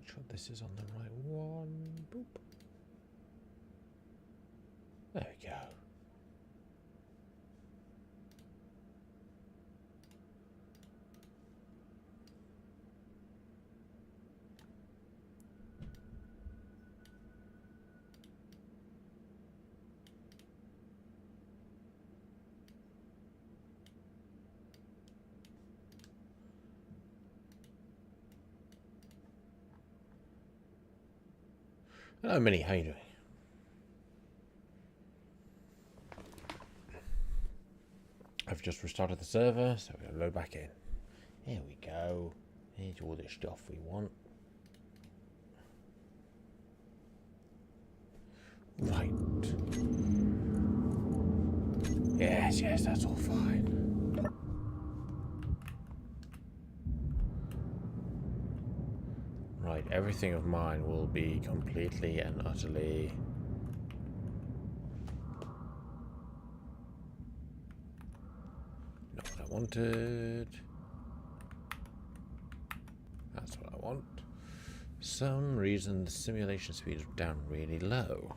Make sure this is on the right one. Boop. There we go. Hello, Minnie. How you doing? I've just restarted the server, so we're going to load back in. Here we go. Here's all the stuff we want. Right. Yes, yes, that's all fine. Right, everything of mine will be completely and utterly... not what I wanted. That's what I want. For some reason the simulation speed is down really low.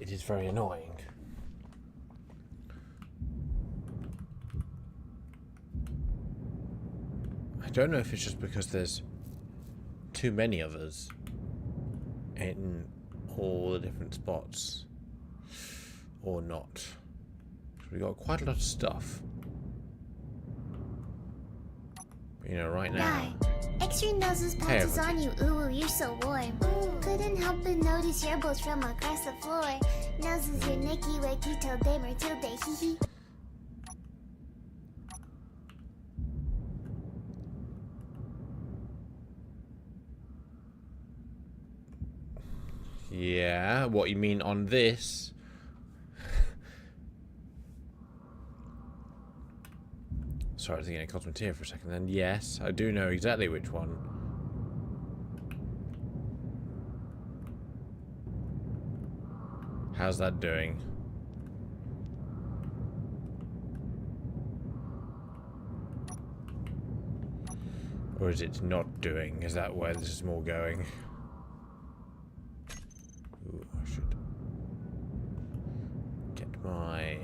It is very annoying. I don't know if it's just because there's too many of us in all the different spots or not. We've got quite a lot of stuff. But, you know, right now... Extra noses pounces on you, ooh, you're so warm. Couldn't help but notice your bones from across the floor. Noses your Nicky Wakey till day Matilda, hee hee. Yeah, what you mean on this? Sorry, I was thinking of Cosmeteer for a second then. Yes, I do know exactly which one. How's that doing? Or is it not doing? Is that where this is more going? Ooh, I should get my...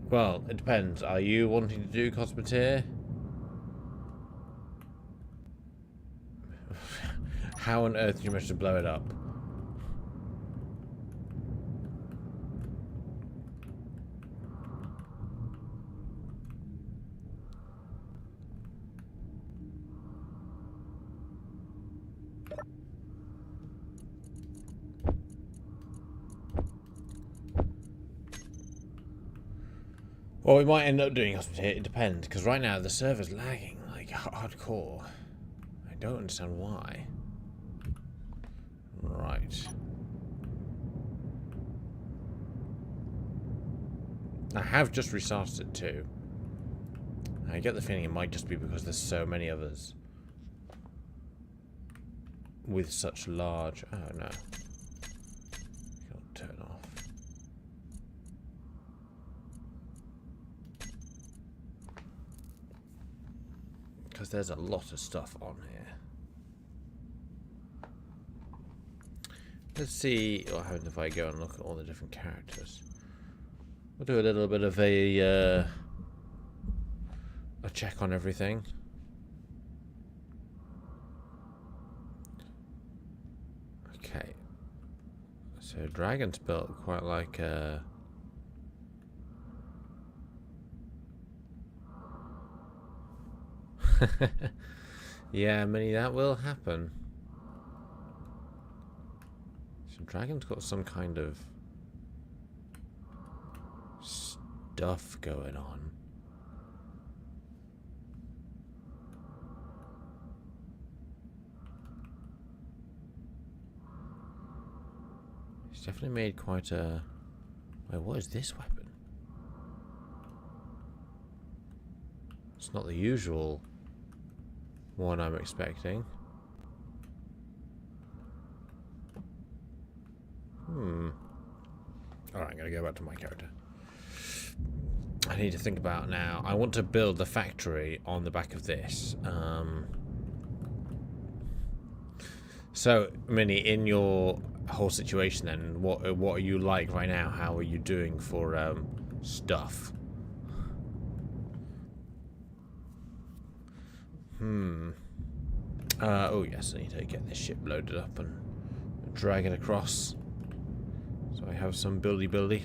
Well, it depends. Are you wanting to do Cosmeteer? How on earth did you manage to blow it up? Well, we might end up doing Cosmeteer. It depends, because right now the server's lagging like hardcore. I don't understand why. Right. I have just restarted it too. I get the feeling it might just be because there's so many of us with such large... Oh no. Can't turn off. Because there's a lot of stuff on here. Let's see what happens if I go and look at all the different characters. We'll do a little bit of a check on everything. Okay. So Dragon's built quite like a... Yeah, Minnie, that will happen. So Dragon's got some kind of stuff going on. He's definitely made quite a... Wait, what is this weapon? It's not the usual one I'm expecting. Alright, I'm going to go back to my character. I need to think about now. I want to build the factory on the back of this. So, Minnie, in your whole situation then, what are you like right now? How are you doing for stuff? Oh yes, I need to get this ship loaded up and drag it across. So I have some buildy.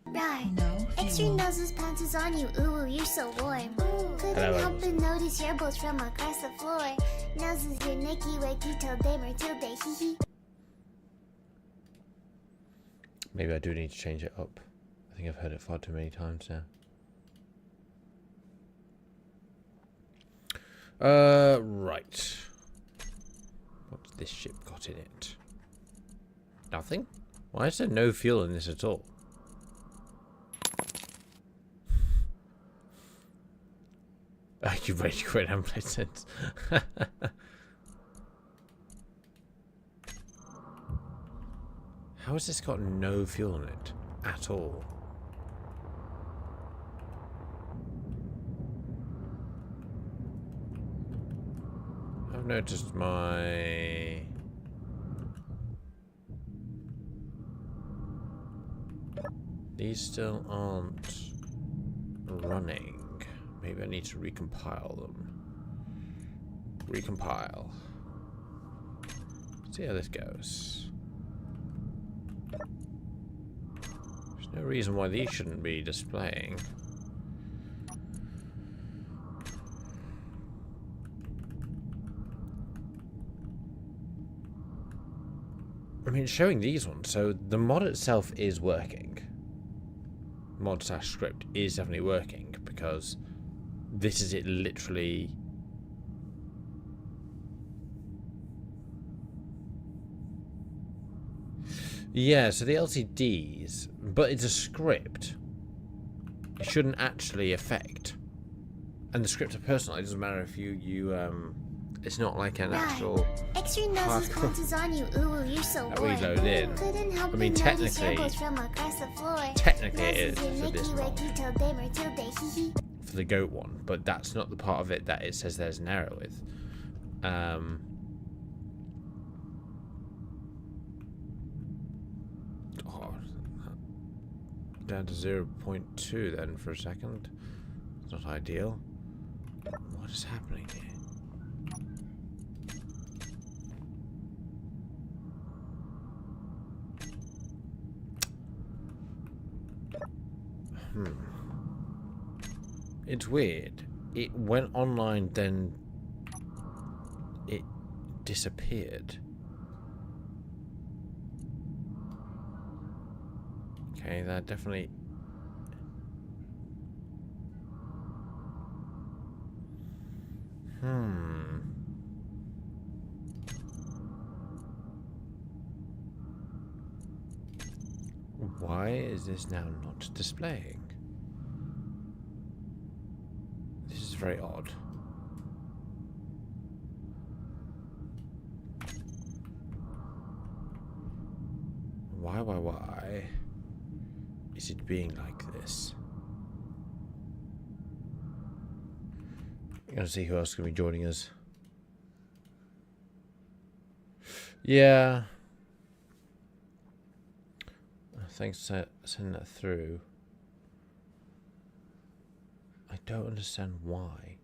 Right. No, extra noses pants is on you. Ooh, you're so warm. Couldn't help but notice your both from across the floor. Noses your Nicky Wakito Day Matilde hee hee. Maybe I do need to change it up. I think I've heard it far too many times now. Right. What's this ship got in it? Nothing? Why is there no fuel in this at all? You rage quit and play sense. How has this got no fuel in it at all? I've noticed my... These still aren't running. Maybe I need to recompile them. Recompile. See how this goes. There's no reason why these shouldn't be displaying. I mean, showing these ones, so the mod itself is working. Mod/script is definitely working because this is it literally. Yeah, so the LCDs, but it's a script. It shouldn't actually affect. And the scripts are personal. It doesn't matter if it's not like an actual extra noses pants is on you. Ooh, you're so that we load in. I mean, technically it is for this mod, for the goat one, but that's not the part of it that it says there's an error with. Down to 0.2 then for a second. It's not ideal. What is happening here? It's weird. It went online, then it disappeared. Okay, that definitely... Why is this now not displaying? This is very odd. Why is it being like this? I'm gonna see who else can be joining us. Yeah. Thanks for sending that through. I don't understand why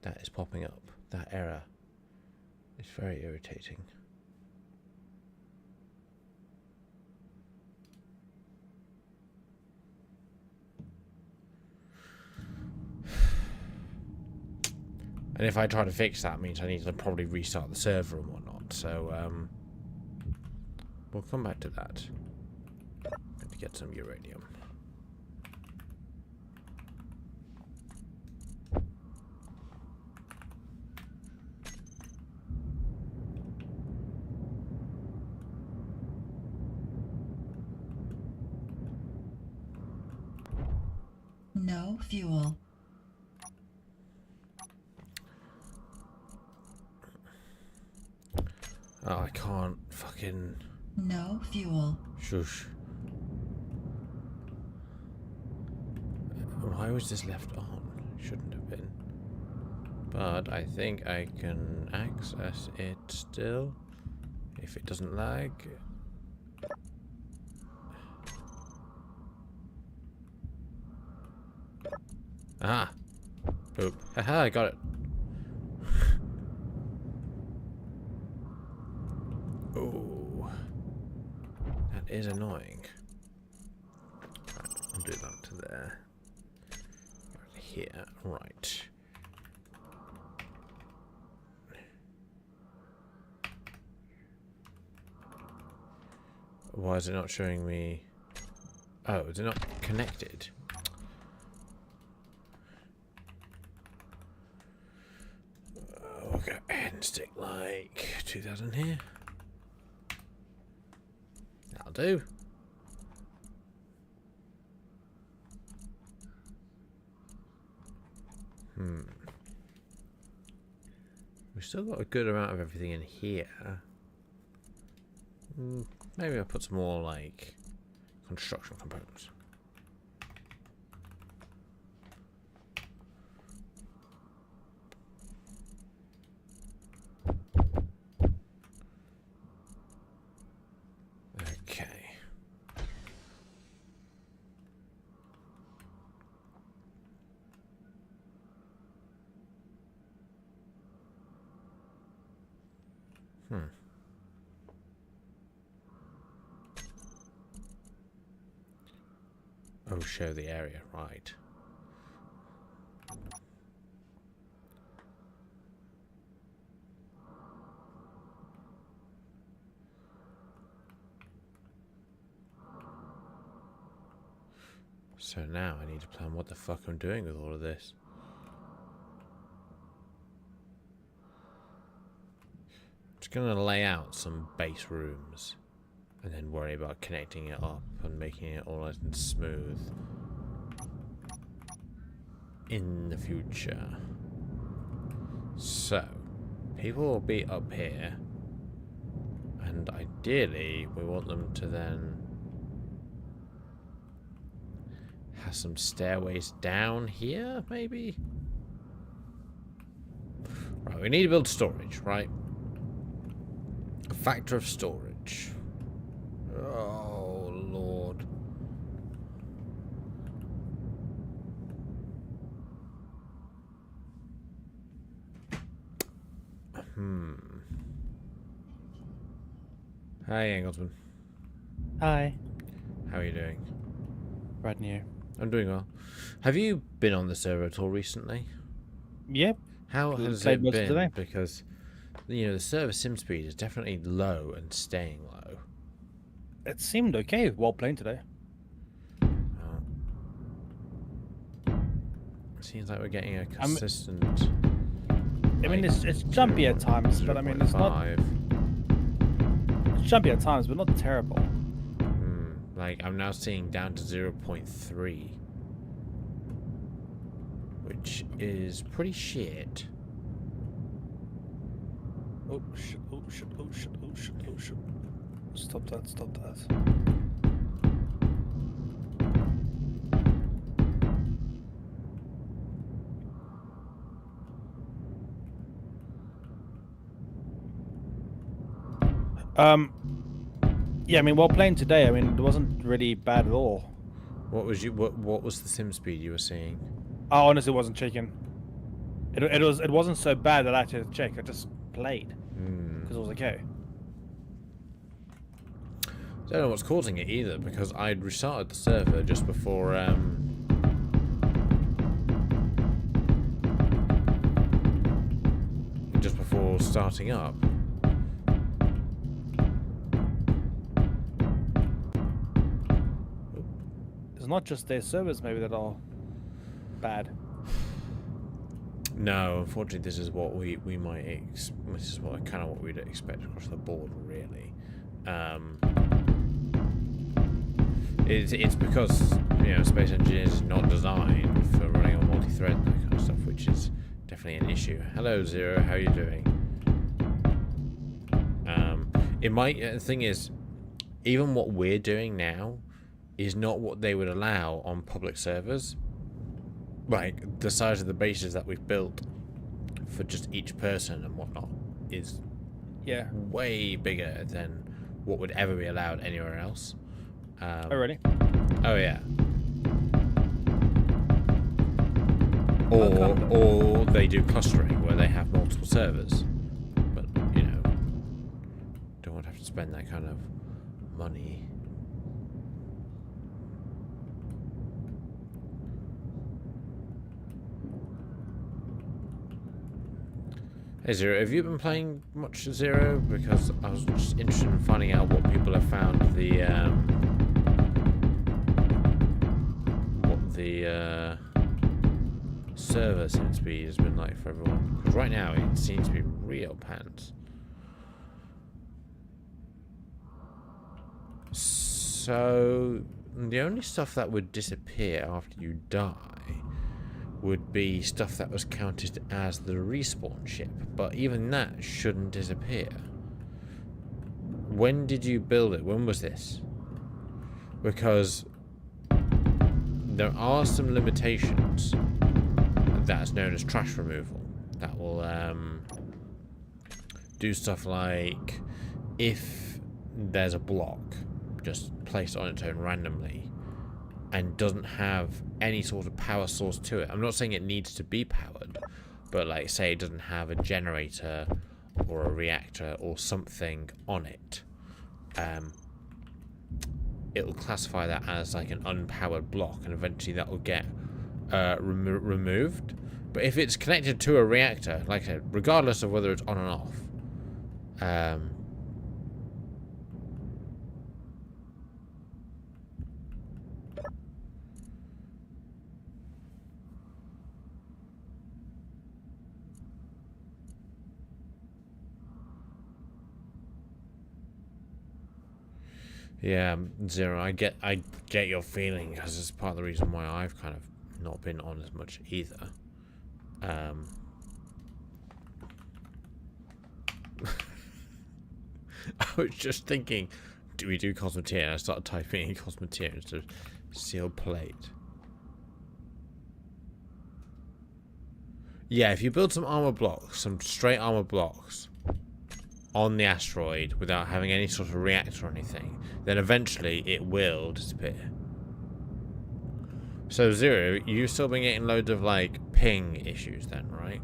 that is popping up. That error. It's very irritating. And if I try to fix that, it means I need to probably restart the server and whatnot. So, we'll come back to that. Need to get some uranium. No fuel. Oh, I can't fucking... No fuel. Shush. Why was this left on? Shouldn't have been. But I think I can access it still. If it doesn't lag. Ah! Boop. Haha, I got it. Oh. That is annoying. Right, I'll do that to there. Right here. Right. Why is it not showing me? Oh, is it not connected? We'll go ahead and stick like 2000 here. That'll do. We've still got a good amount of everything in here. Maybe I'll put some more like construction components. Okay. Oh, show the area, right. So now I need to plan what the fuck I'm doing with all of this. Just gonna lay out some base rooms. And then worry about connecting it up and making it all nice and smooth in the future. So, people will be up here, and ideally we want them to then have some stairways down here, maybe? Right, we need to build storage, right? A factor of storage. Oh, Lord. Hi, Engelsman. Hi. How are you doing? Right near. I'm doing well. Have you been on the server at all recently? Yep. How has it been? Because, you know, the server sim speed is definitely low and staying low. It seemed okay while playing today. Seems like we're getting a consistent... I mean, it's jumpy at times, but I mean, it's not... It's jumpy at times, but not terrible. Like, I'm now seeing down to 0.3. Which is pretty shit. Oh, shit, oh, shit, oh, shit, oh, shit, oh, shit. Stop that, stop that. Yeah, I mean, while playing today, I mean, it wasn't really bad at all. What was the sim speed you were seeing? I honestly wasn't checking. It wasn't so bad that I had to check. I just played because it was okay. I don't know what's causing it either, because I'd restarted the server just before starting up. It's not just their servers maybe that are bad. No, unfortunately, this is what we might this is what kind of what we'd expect across the board, really. It's because, you know, Space Engineers is not designed for running on multi-thread and that kind of stuff, which is definitely an issue. Hello, Zero, how are you doing? It might. The thing is, even what we're doing now is not what they would allow on public servers. Like, the size of the bases that we've built for just each person and whatnot is way bigger than what would ever be allowed anywhere else. Oh, really? Oh, yeah. Or they do clustering where they have multiple servers. But, you know, don't want to have to spend that kind of money. Hey Zero, have you been playing much Zero? Because I was just interested in finding out what people have found what the server seems to be has been like for everyone. Because right now it seems to be real pants. So the only stuff that would disappear after you die would be stuff that was counted as the respawn ship, but even that shouldn't disappear. When did you build it? When was this? Because there are some limitations that's known as trash removal that will do stuff like if there's a block just placed on its own randomly and doesn't have any sort of power source to it. I'm not saying it needs to be powered, but like say it doesn't have a generator or a reactor or something on it, it will classify that as like an unpowered block, and eventually that will get removed. But if it's connected to a reactor, like I said, regardless of whether it's on and off, yeah, Zero, I get your feeling, because it's part of the reason why I've kind of not been on as much either. I was just thinking, do we do Cosmeteer? And I started typing in Cosmeteer instead of sealed plate. Yeah, if you build some armor blocks, some straight armor blocks on the asteroid without having any sort of reactor or anything, then eventually it will disappear. So Zero, you've still been getting loads of like ping issues then, right?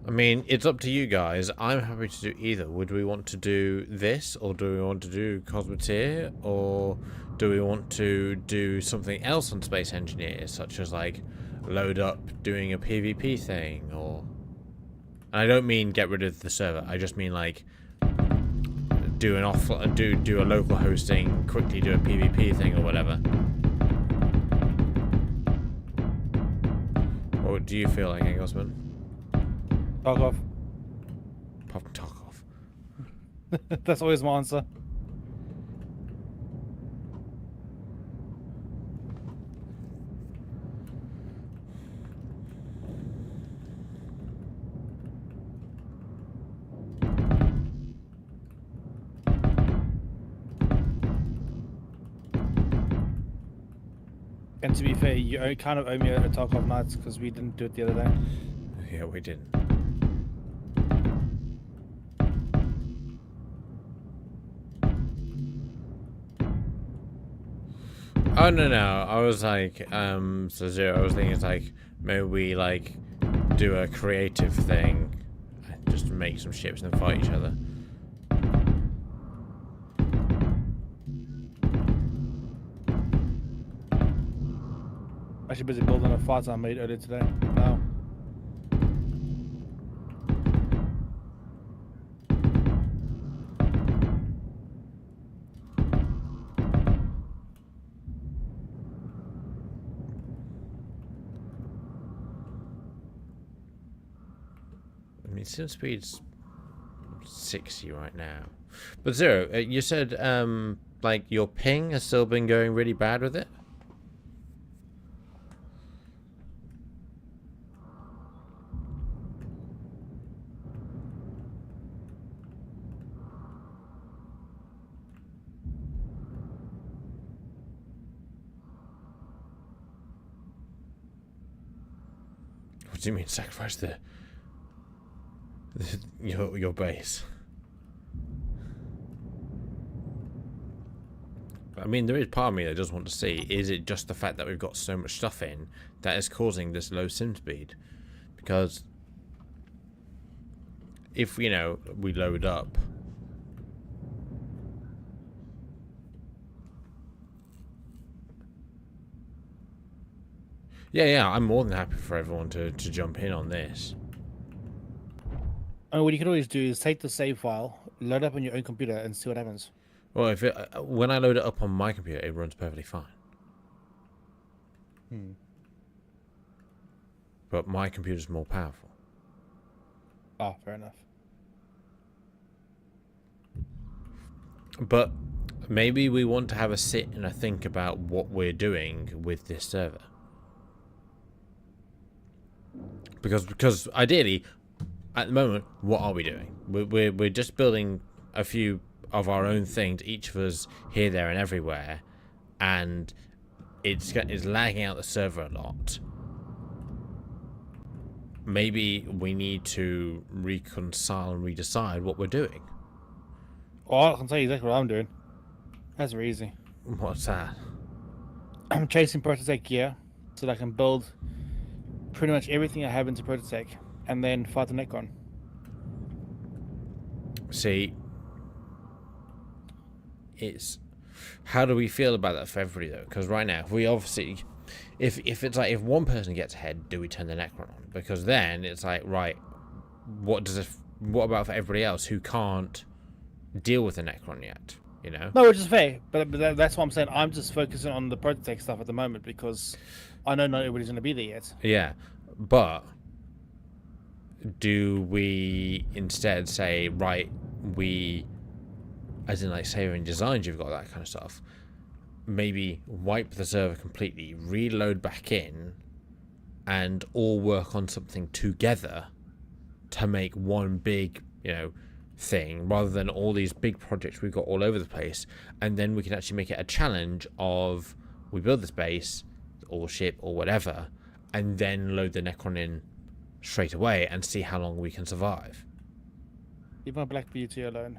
I mean, it's up to you guys. I'm happy to do either. Would we want to do this, or do we want to do Cosmeteer, or do we want to do something else on Space Engineer, such as like load up doing a PvP thing, or... And I don't mean get rid of the server. I just mean like do a local hosting, quickly do a PvP thing or whatever. What do you feel like, Engelsman? Talk off. Talk off. That's always my answer. And to be fair, you kind of owe me a Tarkov nights because we didn't do it the other day. Yeah, we didn't. Oh no, I was like, so Zero, I was thinking it's like maybe we like do a creative thing and just make some ships and then fight each other. Actually busy building a fighter I made earlier today. Now. mean, sim speed's 60 right now. But Zero, you said like your ping has still been going really bad with it? What do you mean sacrifice your base? I mean, there is part of me that does want to see, is it just the fact that we've got so much stuff in that is causing this low sim speed? Because if, you know, we load up, yeah, I'm more than happy for everyone to jump in on this. I mean, what you can always do is take the save file, load up on your own computer, and see what happens. Well, if it, when I load it up on my computer, it runs perfectly fine. But my computer's more powerful. Oh, fair enough. But maybe we want to have a sit and a think about what we're doing with this server. Because ideally, at the moment, what are we doing? We're just building a few of our own things, each of us here, there, and everywhere, and it's lagging out the server a lot. Maybe we need to reconcile and redecide what we're doing. Well, I can tell you exactly what I'm doing. That's very easy. What's that? I'm chasing Prototech gear so that I can build pretty much everything I have into Prototech and then fight the Necron. See, it's how do we feel about that for everybody though? Because right now, we obviously, if it's like if one person gets ahead, do we turn the Necron on? Because then it's like, right, what about for everybody else who can't deal with the Necron yet? You know? No, which is fair, but that's what I'm saying. I'm just focusing on the Prototech stuff at the moment because I know not everybody's going to be there yet. Yeah, but do we instead say, right, we, as in like saving designs, you've got that kind of stuff, maybe wipe the server completely, reload back in, and all work on something together to make one big, you know, thing, rather than all these big projects we've got all over the place, and then we can actually make it a challenge of we build this base or ship or whatever, and then load the Necron in straight away and see how long we can survive. Leave my Black Beauty alone.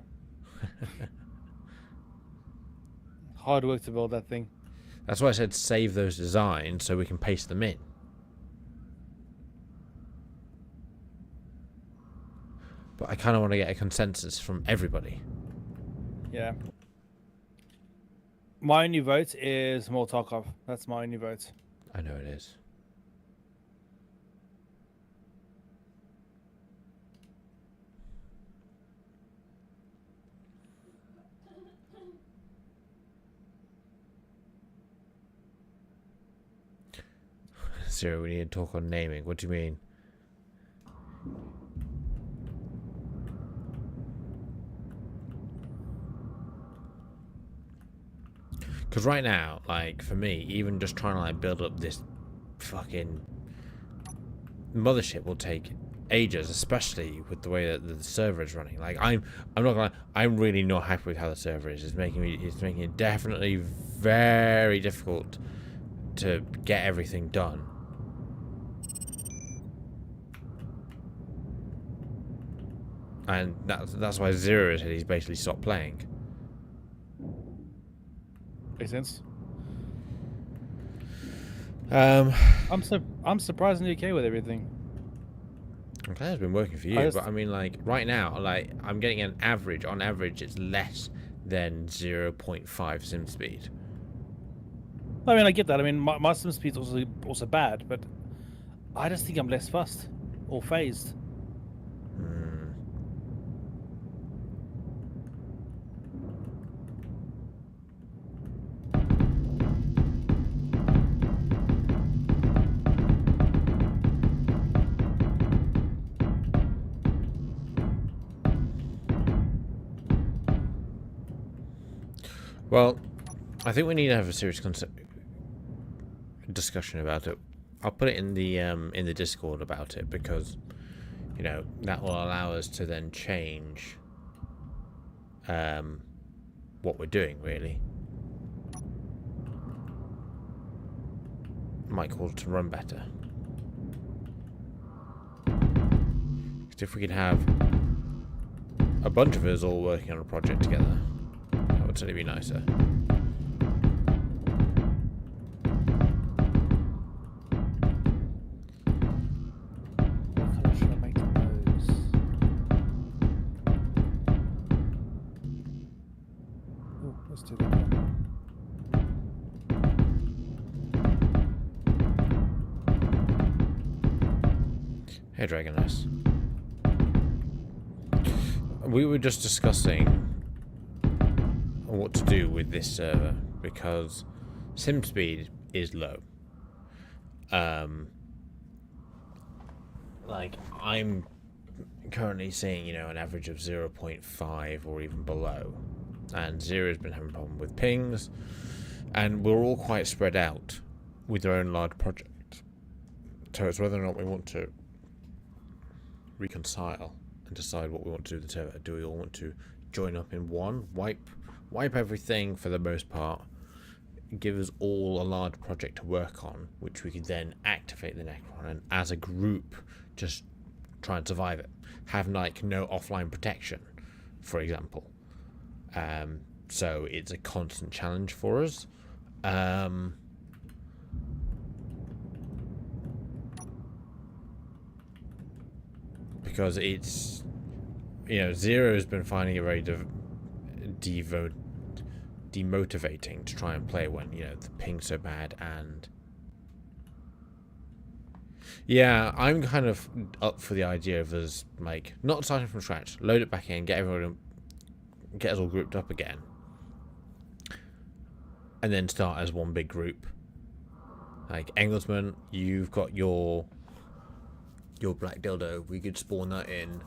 Hard work to build that thing. That's why I said save those designs so we can paste them in. But I kind of want to get a consensus from everybody. Yeah. My only vote is more Tarkov. That's my only vote. I know it is. Zero, we need to talk on naming. What do you mean? Because right now, like, for me, even just trying to, like, build up this fucking mothership will take ages, especially with the way that the server is running. Like, I'm not gonna, I'm really not happy with how the server is. It's making it definitely very difficult to get everything done. And that's why Zero said he's basically stopped playing. Makes sense. I'm surprisingly okay with everything. I'm glad it's been working for you, but I mean, like, right now, like, I'm getting an average. On average, it's less than 0.5 sim speed. I mean, I get that. I mean, my sim speed's also bad, but I just think I'm less fussed or phased. Well, I think we need to have a serious discussion about it. I'll put it in the Discord about it, because you know that will allow us to then change what we're doing, really. Might cause it to run better. Because if we could have a bunch of us all working on a project together, that would certainly be nicer. What colour should I make the nose? Oh, let's do that one. Hey, Dragoness. We were just discussing what to do with this server, because sim speed is low. Like, I'm currently seeing, you know, an average of 0.5 or even below. And Zero's been having a problem with pings. And we're all quite spread out with our own large project. So it's whether or not we want to reconcile and decide what we want to do with the server. Do we all want to join up in one, wipe everything for the most part, give us all a large project to work on, which we could then activate the Necron, and as a group just try and survive it, have like no offline protection, for example. So it's a constant challenge for us. Because it's, you know, Zero's been finding it very demotivating to try and play when, you know, the ping's so bad. And yeah, I'm kind of up for the idea of us, like, not starting from scratch, load it back in, get us all grouped up again, and then start as one big group. Like, Engelsman, you've got your black dildo, we could spawn that in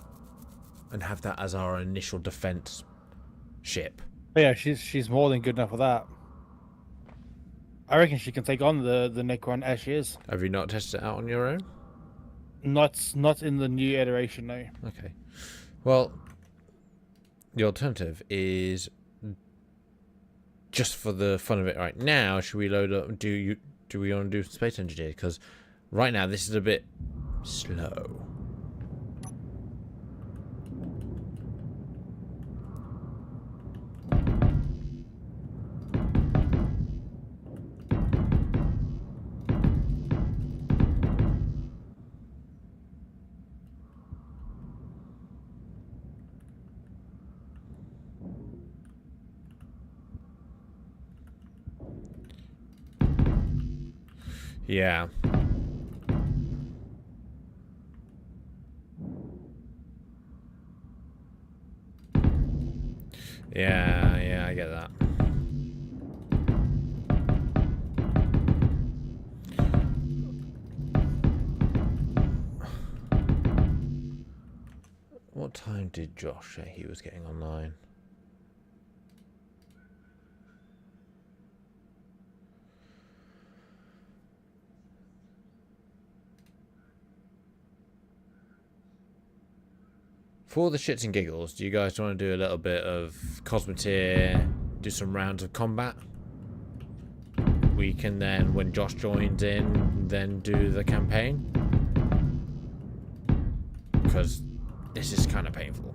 and have that as our initial defense ship. But yeah, she's more than good enough for that. I reckon she can take on the Necron as she is. Have you not tested it out on your own? Not in the new iteration, no. Okay. Well, the alternative is, just for the fun of it right now, should we load up, do we want to do Space Engineer? Because right now this is a bit slow. Yeah. Yeah, I get that. What time did Josh say he was getting online? For the shits and giggles, do you guys want to do a little bit of Cosmeteer, do some rounds of combat? We can then, when Josh joins in, then do the campaign? Because this is kind of painful.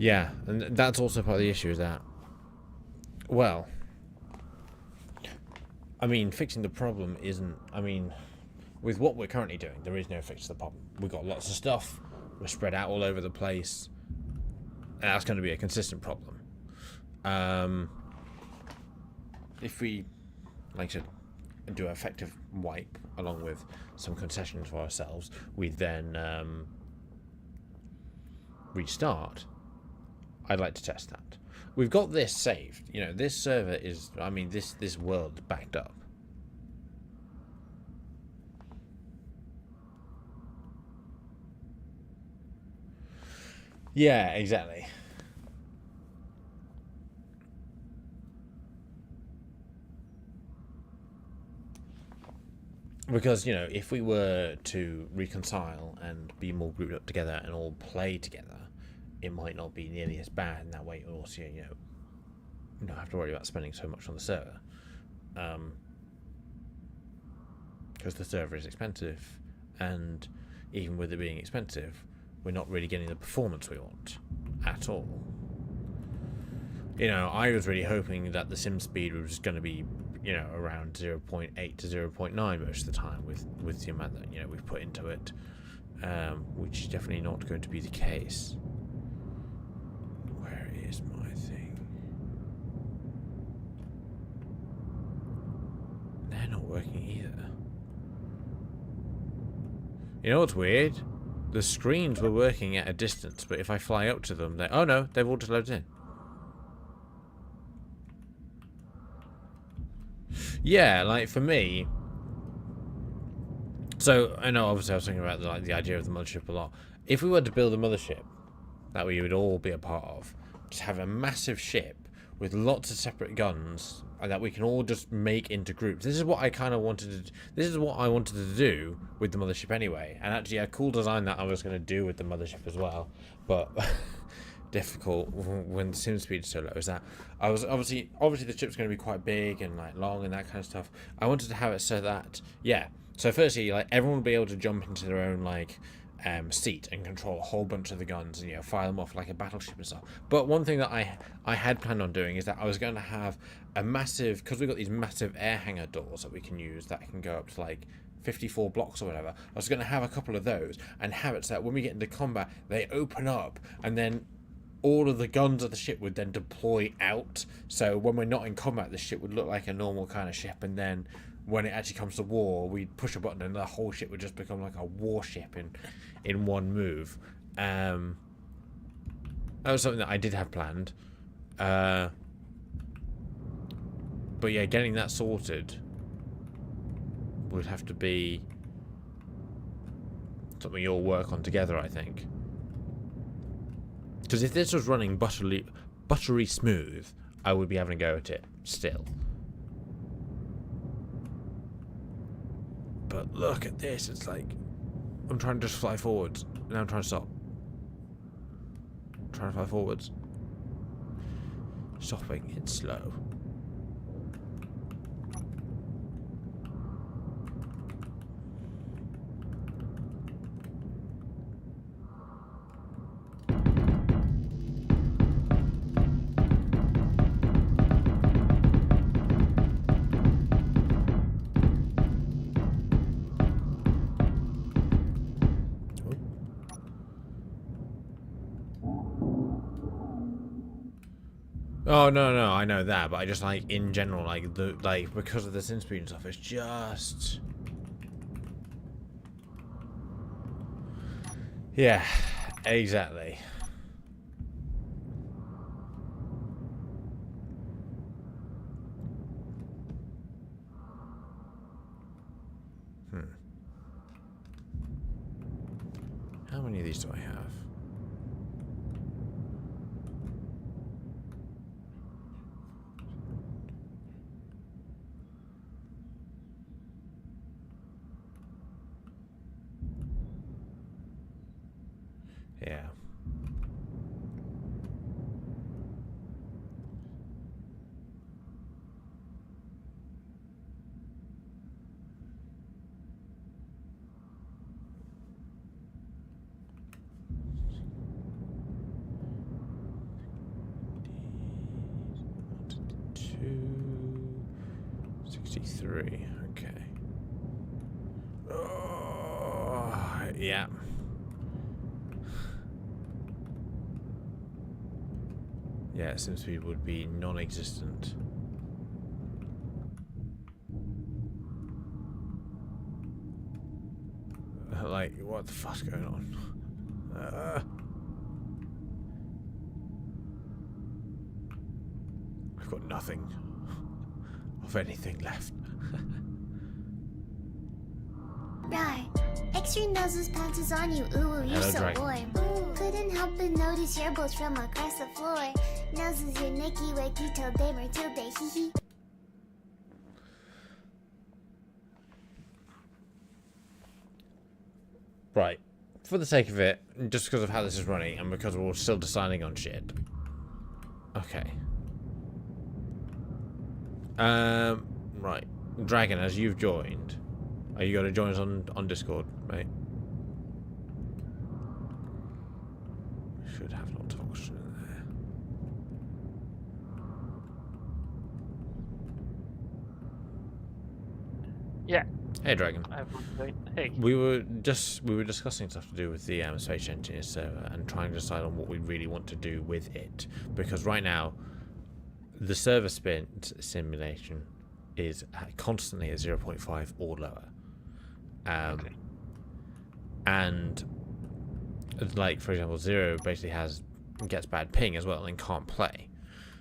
Yeah, and that's also part of the issue, is that, well, I mean, fixing the problem isn't, I mean, with what we're currently doing, there is no fix to the problem. We've got lots of stuff, we're spread out all over the place, and that's going to be a consistent problem. If we, like I said, do an effective wipe, along with some concessions for ourselves, we then restart. I'd like to test that. we've got this saved. You know, this server is, I mean, this world is backed up. Yeah, exactly. Because, you know, if we were to reconcile and be more grouped up together and all play together, it might not be nearly as bad, and that way you'll also, you know, not have to worry about spending so much on the server. Because the server is expensive, and even with it being expensive, we're not really getting the performance we want at all. You know, I was really hoping that the sim speed was going to be, you know, around 0.8 to 0.9 most of the time with the amount that, you know, we've put into it, which is definitely not going to be the case. Where is my thing? They're not working either. You know what's weird? The screens were working at a distance, but if I fly up to them, they... Oh no, they've all just loaded in. Yeah, like for me... So, I know obviously I was thinking about the idea of the mothership a lot. If we were to build a mothership that we would all be a part of, just have a massive ship with lots of separate guns that we can all just make into groups. This is what I kind of wanted to... This is what I wanted to do with the mothership anyway. And actually a cool design that I was going to do with the mothership as well. But... difficult when the sim speed is so low is that I was obviously the ship's going to be quite big and like long and that kind of stuff. I wanted to have it so that, yeah, so firstly, like, everyone will be able to jump into their own like seat and control a whole bunch of the guns and, you know, fire them off like a battleship and stuff. But one thing that I had planned on doing is that I was going to have a massive, because we've got these massive air hangar doors that we can use that can go up to like 54 blocks or whatever. I was going to have a couple of those and have it so that when we get into combat they open up, and then all of the guns of the ship would then deploy out, so when we're not in combat the ship would look like a normal kind of ship, and then when it actually comes to war we'd push a button and the whole ship would just become like a warship in one move. That was something that I did have planned, but yeah, getting that sorted would have to be something you'll work on together, I think. Because if this was running buttery smooth, I would be having a go at it still. But look at this, it's like I'm trying to just fly forwards, and now I'm trying to stop. I'm trying to fly forwards. Stopping, it's slow. Oh no, I know that, but I just like in general, like because of the sim speed and stuff, it's just, yeah, exactly. How many of these do I have? Yeah. Two, 63. Okay. Oh, yeah. Yeah, sim speed would be non-existent. Like, what the fuck's going on? nothing of anything left. Right. Extra noses pounces on you. Ooh, you're Hello, so Dragon. warm. Ooh, couldn't help but notice your bolts from across the floor. Noses your Nicky Wakey till day Matilda hee hee. Right. For the sake of it, just because of how this is running, and because we're still deciding on shit. Okay. Right. Dragon, as you've joined, are you going to join us on Discord, mate? Should have lots of oxygen in there. Yeah. Hey, Dragon. Hey. We were discussing stuff to do with the Space Engineers server and trying to decide on what we really want to do with it, because right now the server simulation is constantly at 0.5 or lower, Okay. and like for example, Zero basically gets bad ping as well and can't play.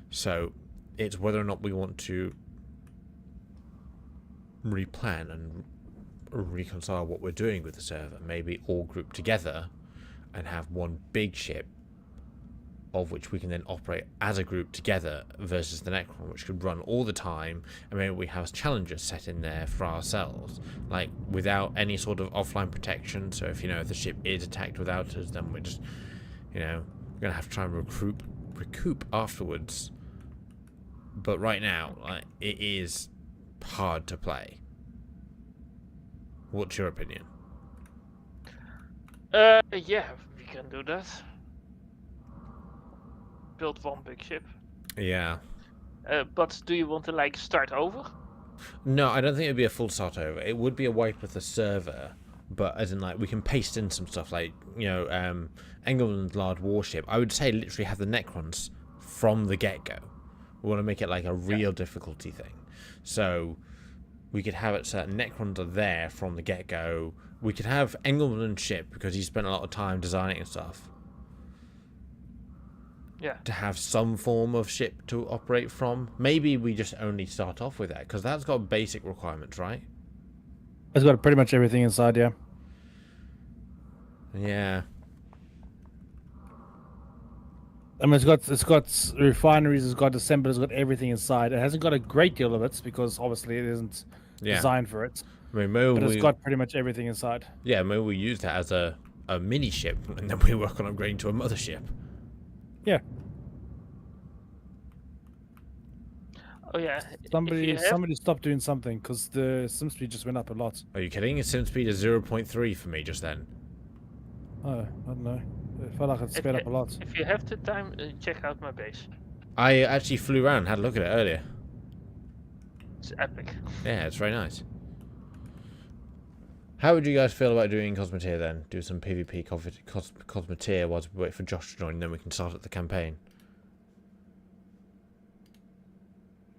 So it's whether or not we want to replan and reconcile what we're doing with the server, maybe all group together and have one big ship of which we can then operate as a group together versus the Necron, which could run all the time, and maybe we have challenges set in there for ourselves, like without any sort of offline protection. So if if the ship is attacked without us, then we're just we're gonna have to try and recoup afterwards. But right now, it is hard to play. What's your opinion? Yeah, we can do that. Build one big ship. Yeah. But do you want to start over? No, I don't think it'd be a full start over. It would be a wipe of the server, but as in we can paste in some stuff like Engelman's large warship. I would say literally have the Necrons from the get-go. We want to make it like a real difficulty thing. So we could have it so that Necrons are there from the get-go. We could have Engelman's ship because he spent a lot of time designing and stuff. Yeah. To have some form of ship to operate from. Maybe we just only start off with that because that's got basic requirements, right? It's got pretty much everything inside, yeah. Yeah. I mean, it's got refineries, it's got assemblers, it's got everything inside. It hasn't got a great deal of it because obviously it isn't designed for it. I mean, maybe but it's got pretty much everything inside. Yeah, maybe we use that as a mini ship and then we work on upgrading to a mothership. Yeah. Oh yeah. Somebody stopped doing something because the sim speed just went up a lot. Are you kidding? Sim speed is 0.3 for me just then. Oh, I don't know. It felt like it sped up a lot. If you have the time, check out my base. I actually flew around and had a look at it earlier. It's epic. Yeah, it's very nice. How would you guys feel about doing Cosmeteer then? Do some PvP Cosmeteer whilst we wait for Josh to join, and then we can start at the campaign.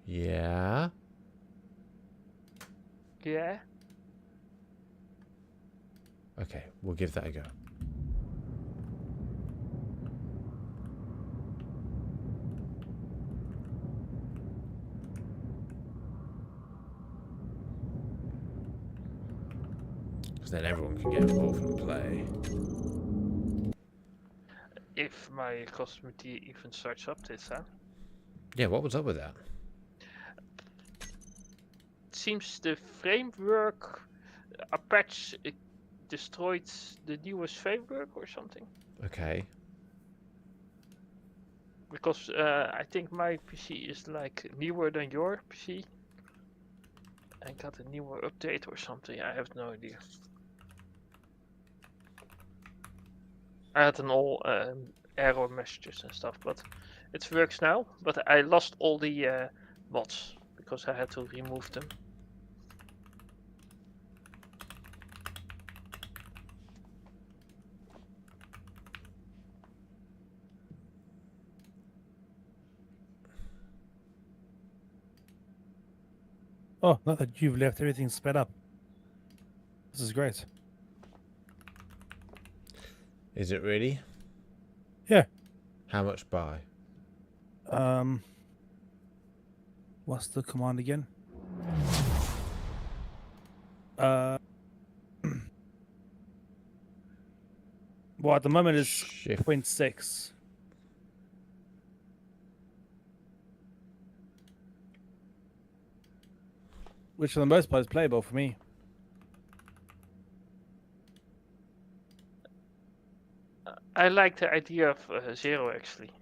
Yeah? Yeah? Okay, we'll give that a go. Then everyone can get involved and play. If my Cosmeteer even starts up this, huh? Yeah, what was up with that? It seems the framework, a patch destroyed the newest framework or something. Okay. Because I think my PC is newer than your PC. And got a newer update or something. I have no idea. I had an all error messages and stuff, but it works now. But I lost all the mods because I had to remove them. Oh, not that you've left, everything sped up. This is great. Is it really? Yeah. How much by? What's the command again? Well, at the moment it's Shift. 0.6. Which for the most part is playable for me. I like the idea of 0 actually.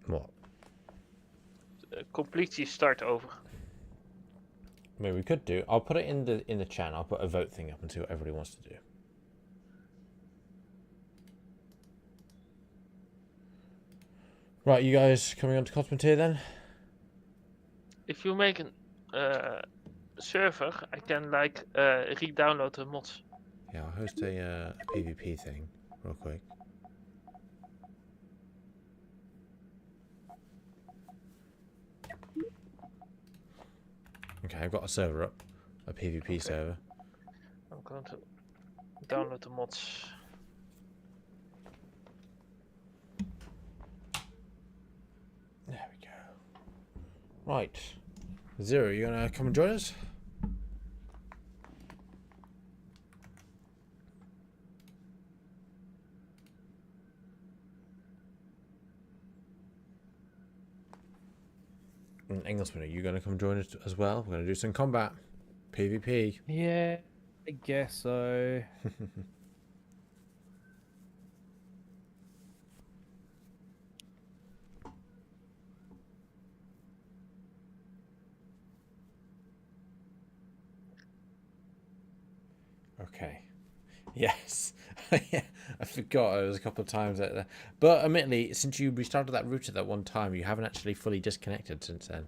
What? Completely start over. I mean, we could do. I'll put it in the chat. I'll put a vote thing up and see what everybody wants to do. Right, you guys coming on to Cosmoteer then? If you make a server, I can like re-download the mods. Yeah, I'll host a PvP thing real quick. Okay, I've got a server up, a PvP server. I'm going to download the mods. There we go. Right, Zero, you gonna come and join us? And Englishman, are you gonna come join us as well? We're gonna do some combat, PvP. Yeah, I guess so. Okay. Yes. Yeah, I forgot. It was a couple of times. But admittedly, since you restarted that router that one time, you haven't actually fully disconnected since then.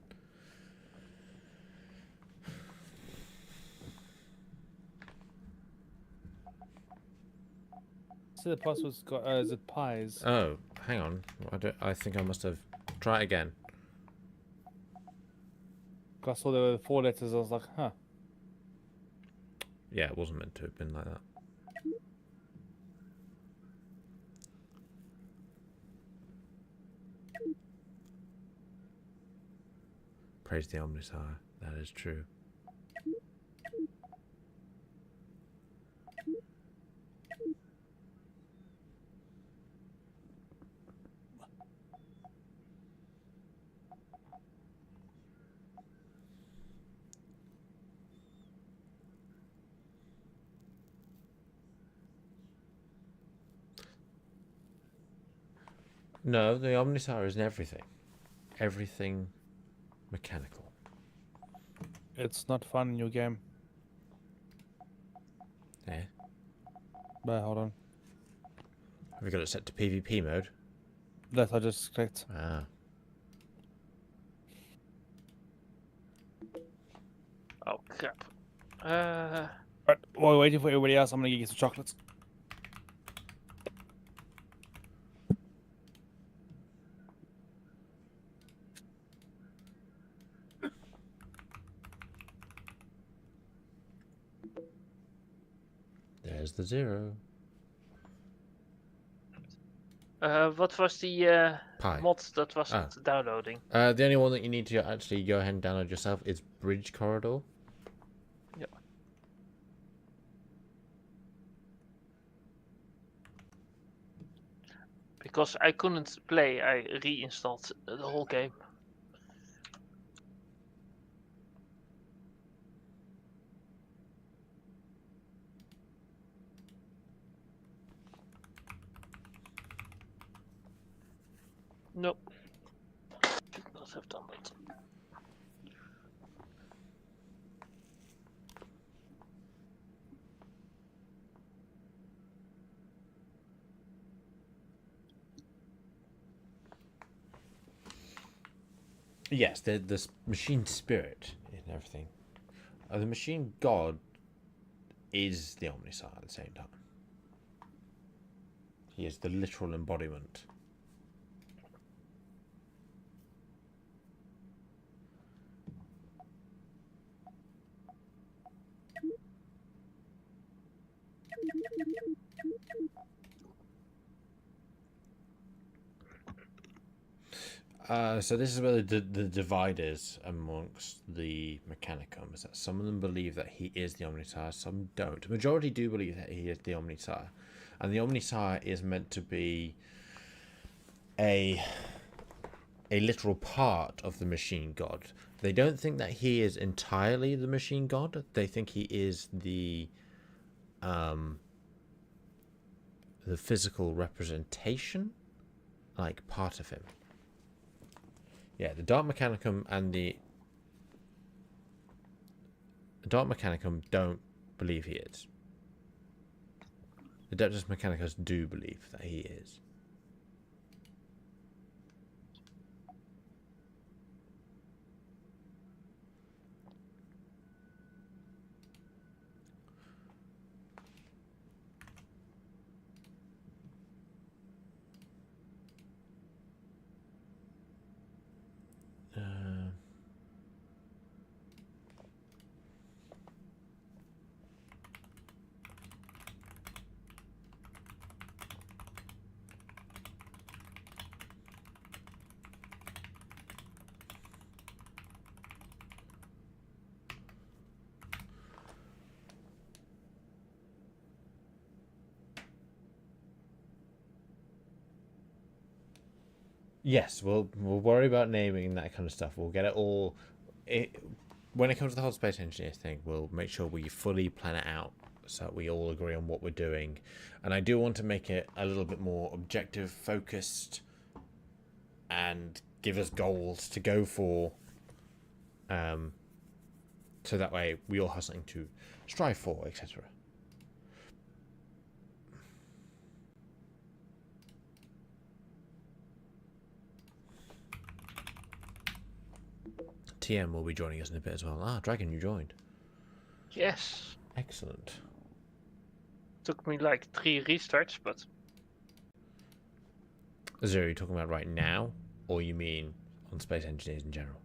So the password's got is it pies? Oh, hang on. I think I must have. Try it again. I saw there were 4 letters. I was like, huh. Yeah, it wasn't meant to have been like that. Praise the Omniscient. That is true. No, the Omniscient is in everything. Everything mechanical. It's not fun in your game. Yeah. But hold on. Have we got it set to PvP mode? That I just clicked. Ah. Oh crap. Right, while we're waiting for everybody else, I'm gonna get you some chocolates. There's the 0. What was the Pi. mod that wasn't downloading? The only one that you need to actually go ahead and download yourself is Bridge Corridor. Yeah. Because I couldn't play, I reinstalled the whole game. Nope. Should not have done that. Yes, the machine spirit and everything. The machine god is the Omniscient at the same time. He is the literal embodiment. So this is where the divide is amongst the Mechanicum, is that some of them believe that he is the Omnissiah, some don't. The majority do believe that he is the Omnissiah. And the Omnissiah is meant to be a literal part of the machine god. They don't think that he is entirely the machine god. They think he is the physical representation, like part of him. Yeah, the Dark Mechanicum and the Dark Mechanicum don't believe he is. The Adeptus Mechanicus do believe that he is. Yes, we'll worry about naming and that kind of stuff. We'll get it all. When it comes to the whole space engineer thing, we'll make sure we fully plan it out so that we all agree on what we're doing. And I do want to make it a little bit more objective, focused, and give us goals to go for. So that way we all have something to strive for, etc. TM will be joining us in a bit as well. Ah, Dragon, you joined. Yes. Excellent. Took me like 3 restarts, but... Zero, are you talking about right now? Or you mean on space engineers in general?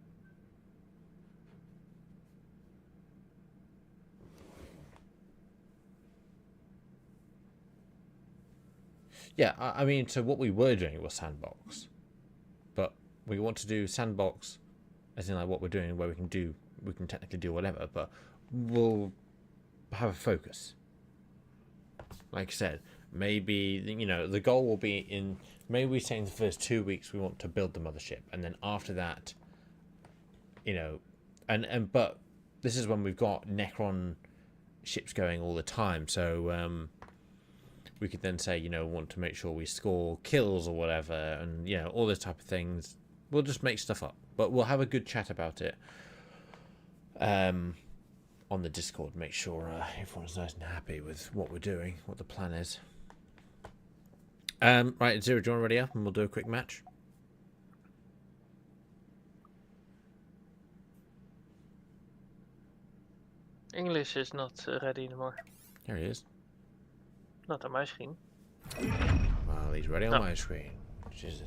Yeah, I mean, so what we were doing was sandbox. But we want to do sandbox as in like what we're doing, where we can technically do whatever, but we'll have a focus. Like I said, maybe, you know, the goal will be in, maybe we say in the first 2 weeks we want to build the mothership, and then after that, you know, but this is when we've got Necron ships going all the time, so we could then say, you know, want to make sure we score kills or whatever, and, you know, all those type of things. We'll just make stuff up, but we'll have a good chat about it on the Discord. Make sure everyone's nice and happy with what we're doing, what the plan is. Right, Zero, do you want to ready up and we'll do a quick match? English is not ready anymore. There he is. Not on my screen. Well, he's ready on my screen, which is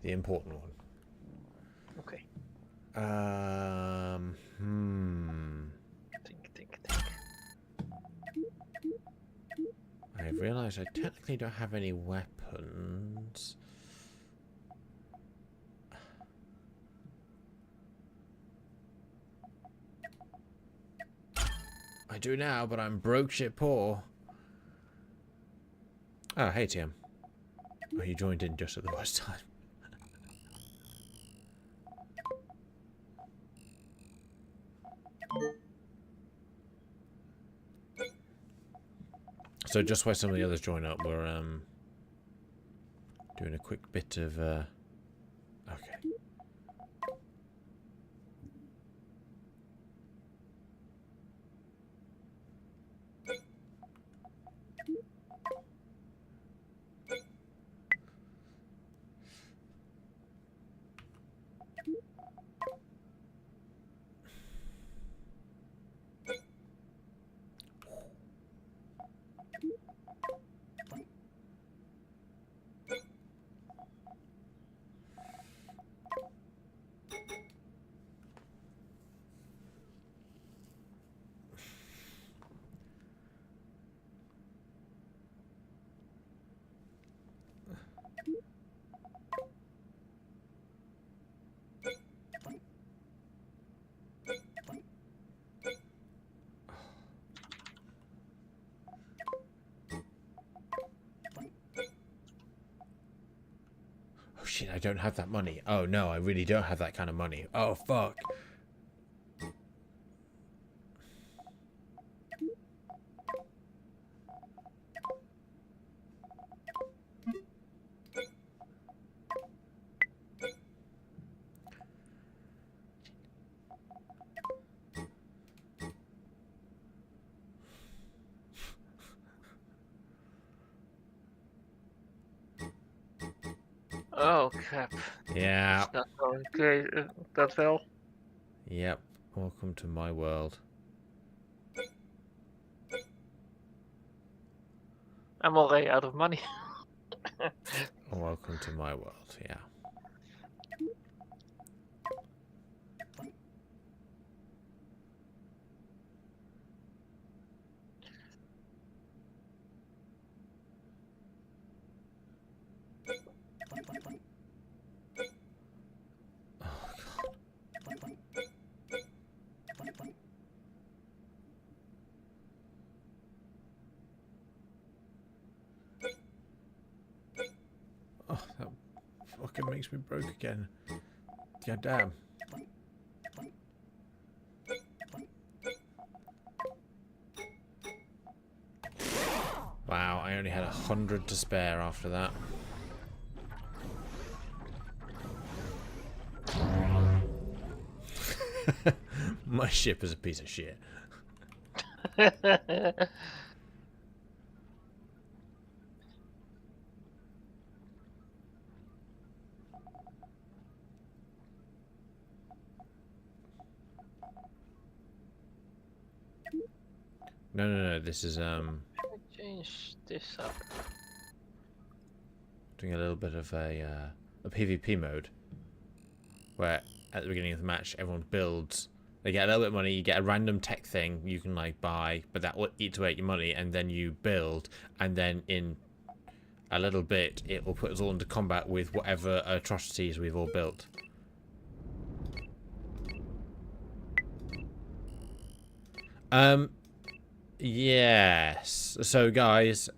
the important one. Okay. Think. I realised I technically don't have any weapons. I do now, but I'm broke shit poor. Oh, hey, TM. Oh, you joined in just at the worst time. So just while some of the others join up, we're doing a quick bit of okay. shit, I don't have that money. Oh no, I really don't have that kind of money. Oh fuck. Oh crap. Yeah. It's not going great that well. Yep. Welcome to my world. I'm already out of money. Welcome to my world, yeah. Oh, that fucking makes me broke again. God damn. Wow, I only had 100 to spare after that. My ship is a piece of shit. No, this is Change this up. doing a little bit of a PvP mode where at the beginning of the match everyone builds. They get a little bit of money, you get a random tech thing you can like buy, but that will eat away at your money, and then you build, and then in a little bit it will put us all into combat with whatever atrocities we've all built. Yes. So guys,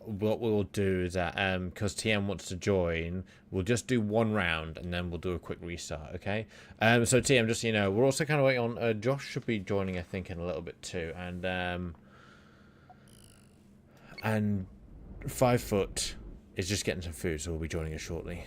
what we'll do is that because TM wants to join, we'll just do one round and then we'll do a quick restart, okay? So TM, just so you know, we're also kind of waiting on Josh should be joining, I think, in a little bit too, and 5 foot is just getting some food, so we'll be joining us shortly.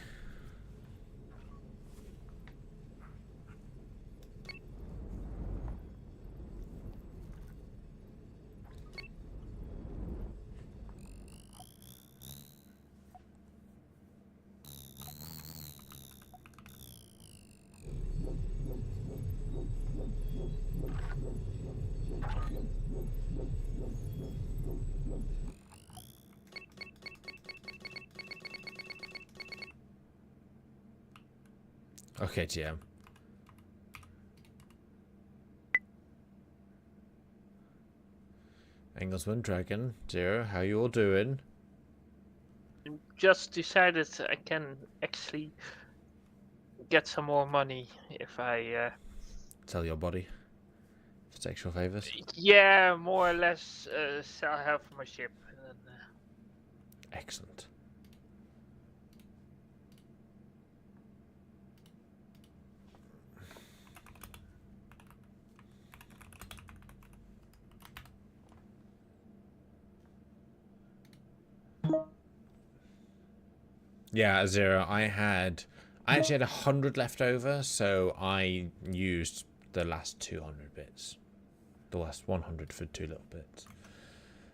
Okay, TM. Engelsman, Dragon, Zero, how you all doing? Just decided I can actually get some more money if I Sell your body for sexual favors. yeah, more or less sell half of my ship. And then, Excellent. Yeah, Zero. I actually had 100 left over, so I used the last 200 bits. The last 100 for 2 little bits.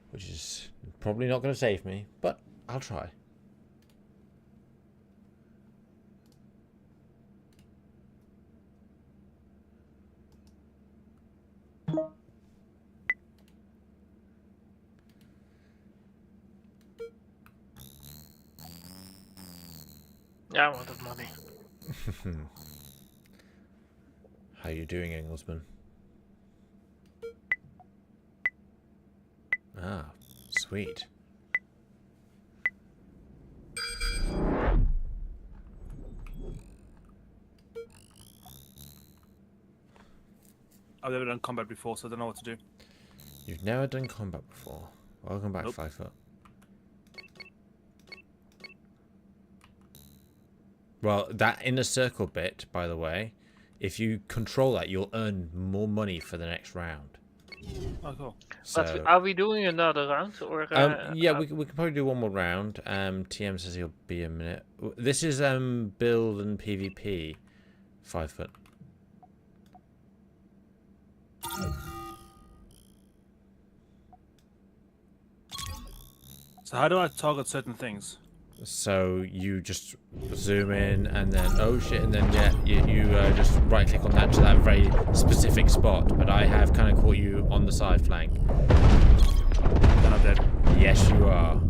Which is probably not going to save me, but I'll try. yeah, I'm out of money. How you doing, Engelsman? Ah, sweet. I've never done combat before, so I don't know what to do. You've never done combat before. Welcome back, Nope. 5 foot. Well, that inner circle bit, by the way, if you control that, you'll earn more money for the next round. Oh, cool. But So, are we doing another round or? yeah, we can probably do one more round. TM says he'll be a minute. This is build and PvP, 5 foot. So how do I target certain things? So you just zoom in and then oh shit, and then yeah, you just right click on that to that very specific spot. But I have kind of caught you on the side flank. Then I'm dead. Yes, you are.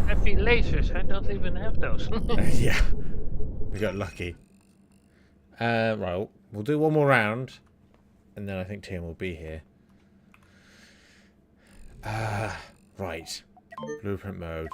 Heavy lasers. I don't even have those. Yeah, we got lucky. Right, we'll do one more round, and then I think Tim will be here. Right, blueprint mode.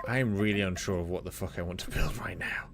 I'm really unsure of what the fuck I want to build right now.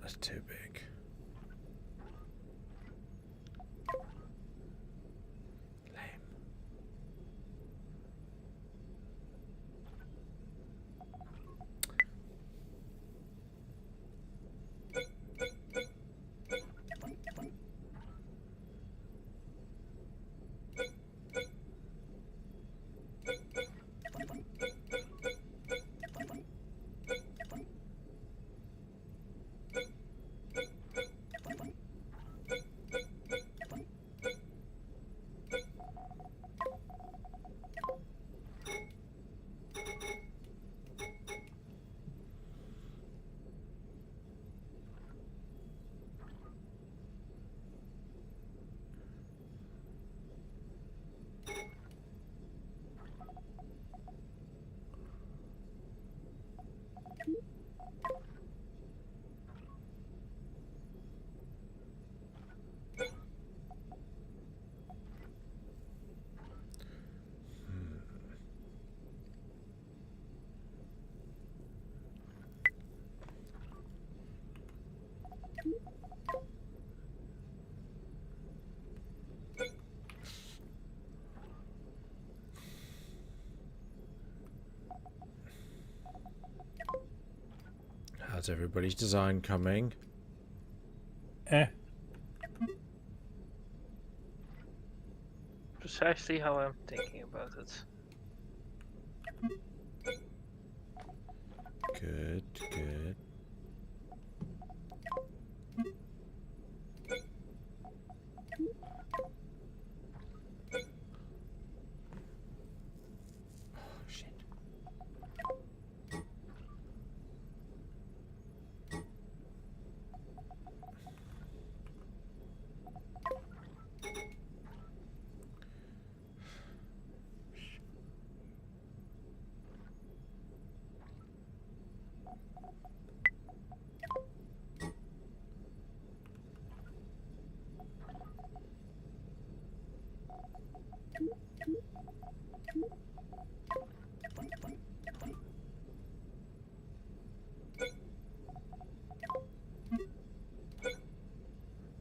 That's too big. Lame. How's everybody's design coming? Precisely how I'm thinking about it. Good, good. Oh, shit.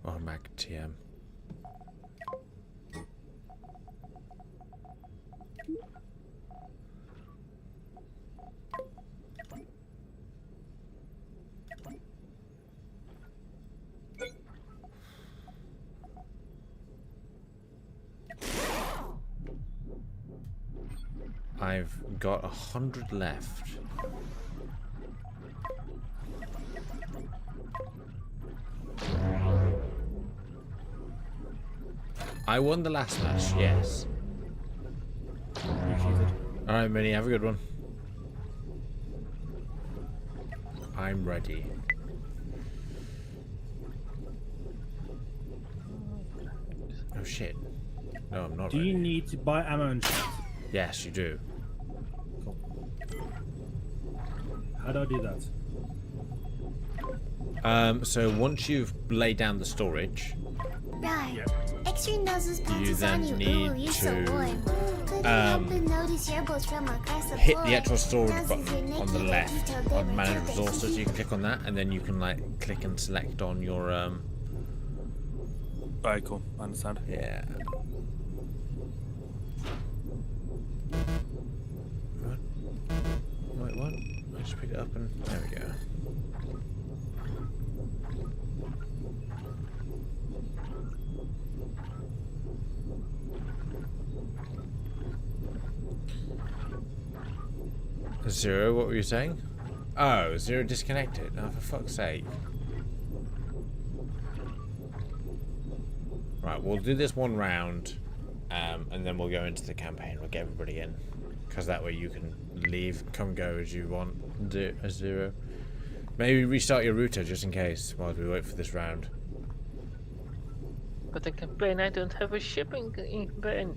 Oh, Mac TM. I've got 100 left. I won the last match, yes. Alright, Minnie, have a good one. I'm ready. Oh shit. No, I'm not Do ready. you need to buy ammo and shit? Yes, you do. Cool. How do I do that? So once you've laid down the storage, Right. Yep. Extra noses patches then on you. need Ooh, you're so to, warm. Couldn't help but notice your bones from across the hit floor. the actual storage Noses button your on the naked left detailed on dimmer manage till they resources. You can click on that, and then you can like click and select on your Alright, cool. I understand. yeah. What? Wait, what? I just picked it up and there we go. Zero, what were you saying? Oh, Zero disconnected. Oh, for fuck's sake. Right, we'll do this one round, and then we'll go into the campaign. We'll get everybody in, because that way you can leave, come go as you want. Do a Zero. Maybe restart your router just in case while we wait for this round. But in campaign I don't have a shipping in campaign.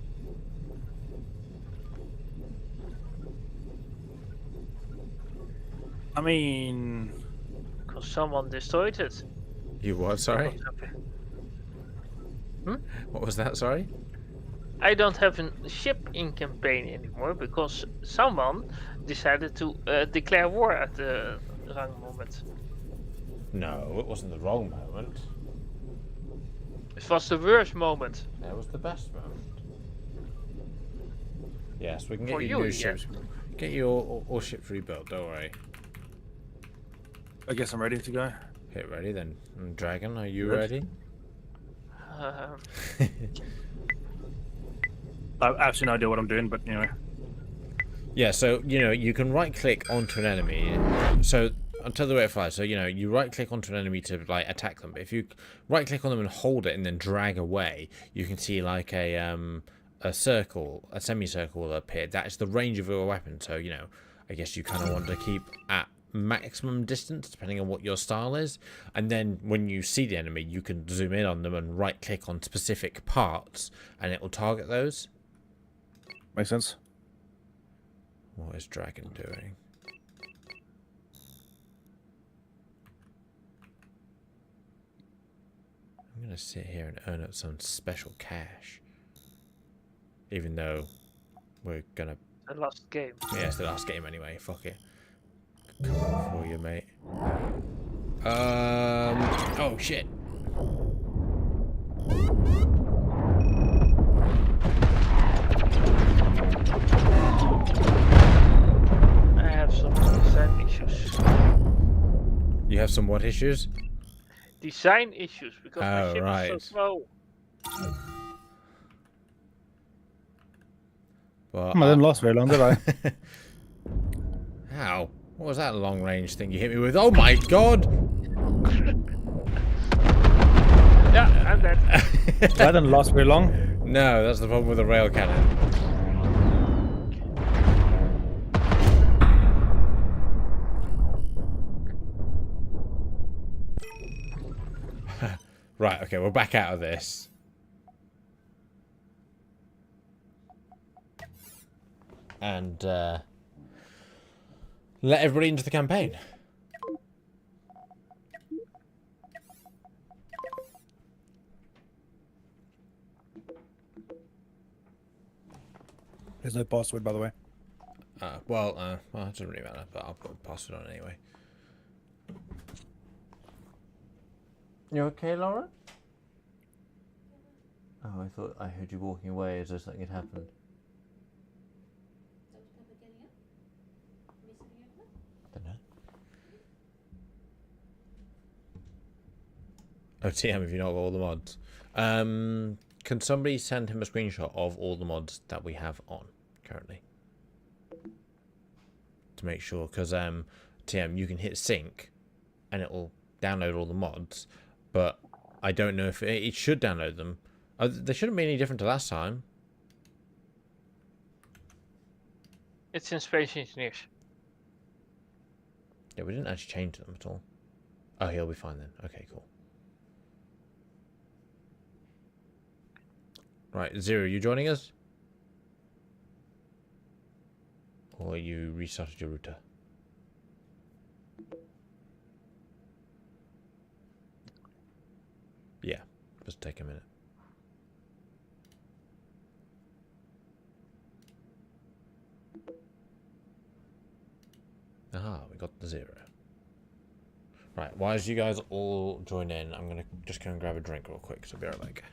I mean, Because someone destroyed it. You what? Sorry. What was that? Sorry. I don't have a ship in campaign anymore because someone decided to declare war at the wrong moment. No, it wasn't the wrong moment. It was the worst moment. That was the best moment. Yes, we can get For you you, new yeah. ships. Get you all ships rebuilt. Don't worry. I guess I'm ready to go. Hit ready then. And Dragon, are you Good. ready? I have absolutely no idea what I'm doing, but anyway. Yeah, so, you know, you can right-click onto an enemy. So, I'll tell you the way it flies. So, you know, you right-click onto an enemy to, like, attack them. But if you right-click on them and hold it and then drag away, you can see, like, a circle, a semicircle will appear. That is the range of your weapon. So, you know, I guess you kind of want to keep at maximum distance, depending on what your style is. And then when you see the enemy, you can zoom in on them and right-click on specific parts, and it will target those. Makes sense. What is Dragon doing? I'm gonna sit here and earn up some special cash. Even though we're gonna... The last game. Yeah, it's the last game anyway. Fuck it. Come on for you, mate. Oh, shit. I have some design issues. You have some what issues? Design issues because my ship right. is so slow. Well, I didn't last very long, did I? How? What was that long range thing you hit me with? Oh my god! Yeah, I'm dead. That didn't last very long. No, that's the problem with the rail cannon. Right, okay, we're back out of this. And, let everybody into the campaign. There's no password, by the way. Well, it doesn't really matter, but I'll put a password on it anyway. You okay, Laura? Oh, I thought I heard you walking away as though something had happened. Don't know. Oh, TM, if you not got all the mods. Can somebody send him a screenshot of all the mods that we have on currently? To make sure, because TM, you can hit sync and it will download all the mods, but I don't know if it should download them. They shouldn't be any different to last time. It's in Space Engineers. Yeah, we didn't actually change them at all. Oh, he'll be fine then. Okay, cool. Right, Zero, you joining us? Or you restarted your router? Yeah, just take a minute. Aha, we got the 0. Right, while you guys all join in, I'm gonna just go and grab a drink real quick, so I'll be right back.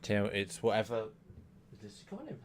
Tim, it's whatever. Is this going in?